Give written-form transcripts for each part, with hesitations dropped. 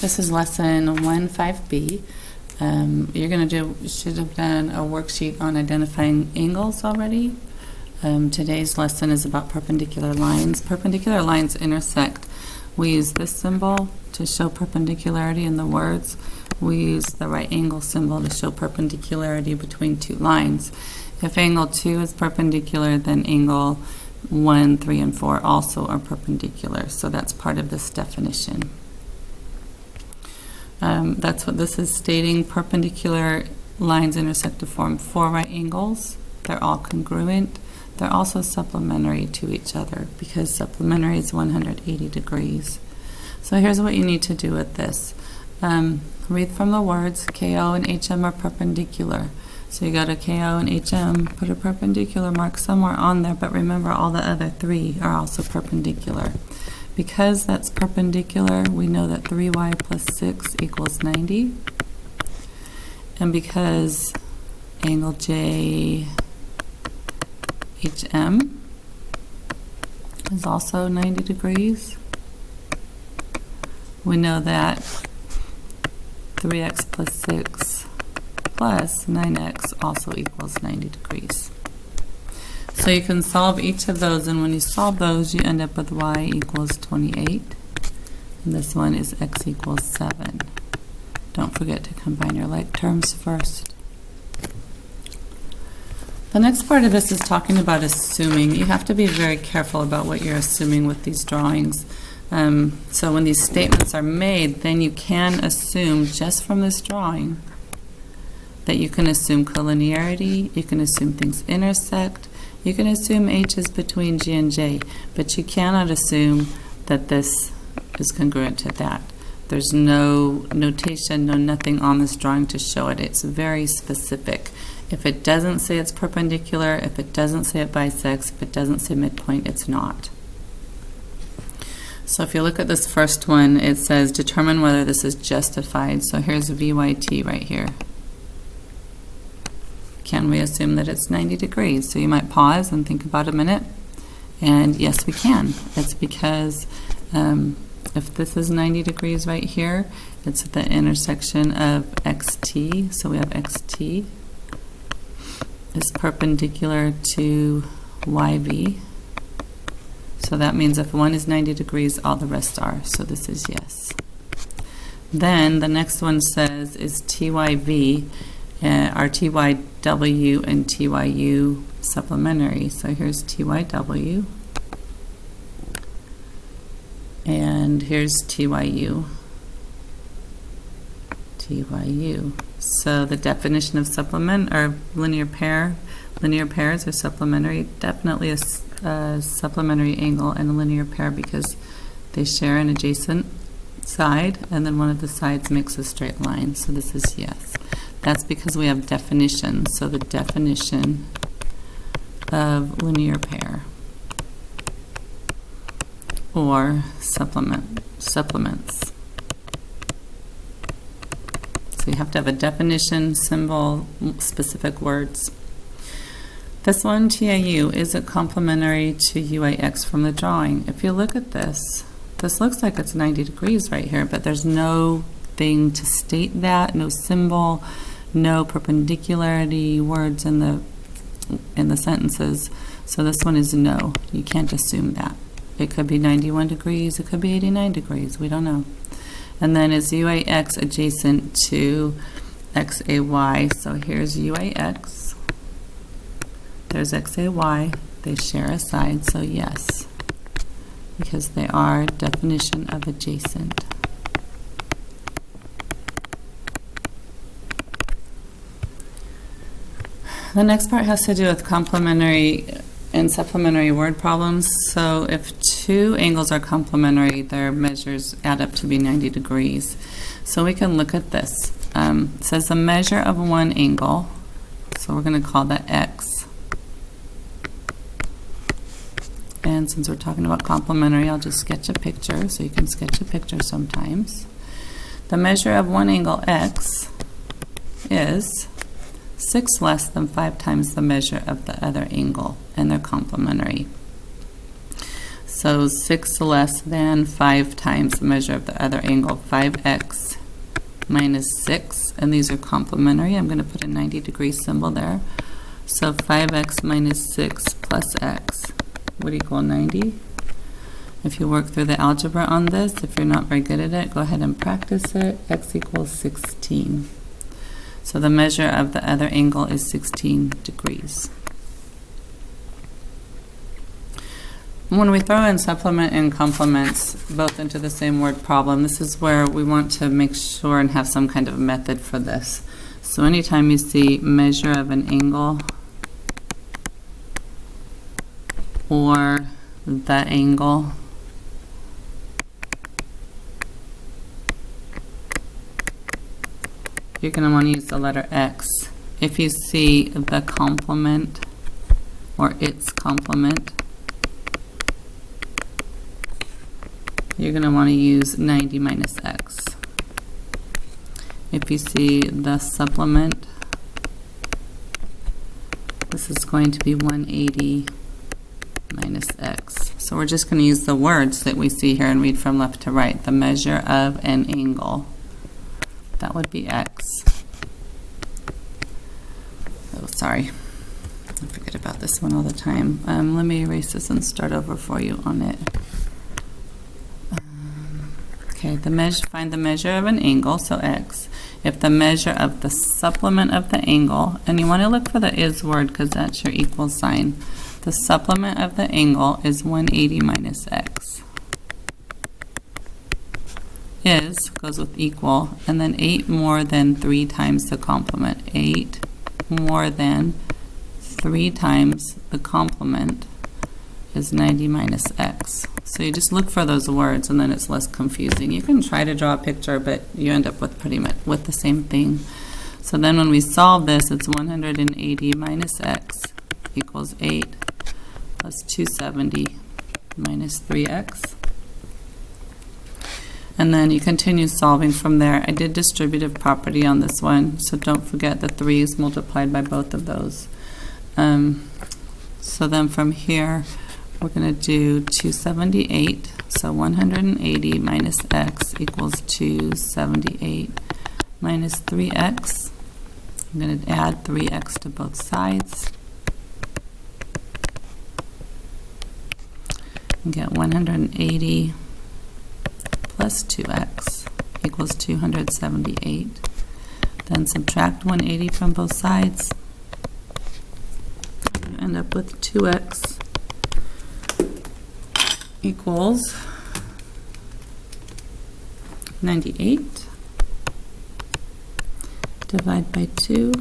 This is lesson 1.5b. Should have done a worksheet on identifying angles already. Today's lesson is about perpendicular lines. Perpendicular lines intersect. We use this symbol to show perpendicularity in the words. We use the right angle symbol to show perpendicularity between two lines. If angle 2 is perpendicular, then angle 1, 3, and 4 also are perpendicular. So that's part of this definition. That's what this is stating. Perpendicular lines intersect to form 4 right angles. They're all congruent. They're also supplementary to each other because supplementary is 180 degrees. So here's what you need to do with this. Read from the words. KO and HM are perpendicular. So you go to KO and HM, put a perpendicular mark somewhere on there, but remember all the other 3 are also perpendicular. Because that's perpendicular, we know that 3y plus 6 equals 90. And because angle JHM is also 90 degrees, we know that 3x plus 6 plus 9x also equals 90 degrees. So you can solve each of those, and when you solve those, you end up with y equals 28. And this one is x equals 7. Don't forget to combine your like terms first. The next part of this is talking about assuming. You have to be very careful about what you're assuming with these drawings. So when these statements are made, then you can assume just from this drawing that you can assume collinearity, you can assume things intersect, you can assume H is between G and J, but you cannot assume that this is congruent to that. There's no notation, no nothing on this drawing to show it. It's very specific. If it doesn't say it's perpendicular, if it doesn't say it bisects, if it doesn't say midpoint, it's not. So if you look at this first one, it says determine whether this is justified. So here's VYT right here. Can we assume that it's 90 degrees? So you might pause and think about a minute. And yes, we can. It's because if this is 90 degrees right here, it's at the intersection of XT. So we have XT is perpendicular to YV. So that means if one is 90 degrees, all the rest are. So this is yes. Then the next one says is TYV. Are TYW and TYU supplementary? So here's TYW, and here's TYU. TYU. So the definition of supplement or linear pairs are supplementary. Definitely a supplementary angle and a linear pair because they share an adjacent side, and then one of the sides makes a straight line. So this is yes. That's because we have definitions. So the definition of linear pair or supplements. So you have to have a definition, symbol, specific words. This one, TIU, is it complementary to UAX from the drawing? If you look at this, this looks like it's 90 degrees right here, but there's no thing to state that, no symbol, no perpendicularity words in the sentences. So this one is no. You can't assume that. It could be 91 degrees, it could be 89 degrees, we don't know. And then is UAX adjacent to XAY? So here's UAX. There's XAY. They share a side, so yes, because they are definition of adjacent. The next part has to do with complementary and supplementary word problems. So if 2 angles are complementary, their measures add up to be 90 degrees. So we can look at this. It says the measure of one angle, so we're going to call that X. And since we're talking about complementary, I'll just sketch a picture, so you can sketch a picture sometimes. The measure of one angle X is 6 less than 5 times the measure of the other angle, and they're complementary. So 6 less than 5 times the measure of the other angle, 5x minus 6, and these are complementary. I'm going to put a 90-degree symbol there. So 5x minus 6 plus x would equal 90. If you work through the algebra on this, if you're not very good at it, go ahead and practice it. X equals 16. So the measure of the other angle is 16 degrees. When we throw in supplement and complements both into the same word problem, this is where we want to make sure and have some kind of method for this. So anytime you see measure of an angle or the angle, you're going to want to use the letter X. If you see the complement or its complement, you're going to want to use 90 minus x. If you see the supplement, this is going to be 180 minus x. So we're just going to use the words that we see here and read from left to right. The measure of an angle, that would be x. Oh, sorry. I forget about this one all the time. Let me erase this and start over for you on it. Okay, find the measure of an angle, so x. If the measure of the supplement of the angle, and you want to look for the is word because that's your equal sign. The supplement of the angle is 180 minus x. Is goes with equal, and then 8 more than 3 times the complement. 8 more than 3 times the complement is 90 minus x. So you just look for those words and then it's less confusing. You can try to draw a picture, but you end up with pretty much with the same thing. So then when we solve this, it's 180 minus x equals 8 plus 270 minus 3x. And then you continue solving from there. I did distributive property on this one, so don't forget the 3 is multiplied by both of those. So then from here, we're going to do 278. So 180 minus x equals 278 minus 3x. I'm going to add 3x to both sides. And get 180 plus 2x equals 278. Then subtract 180 from both sides. You end up with 2x equals 98. Divide by 2.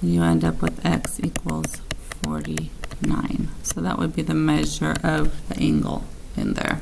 You end up with x equals 49. So that would be the measure of the angle in there.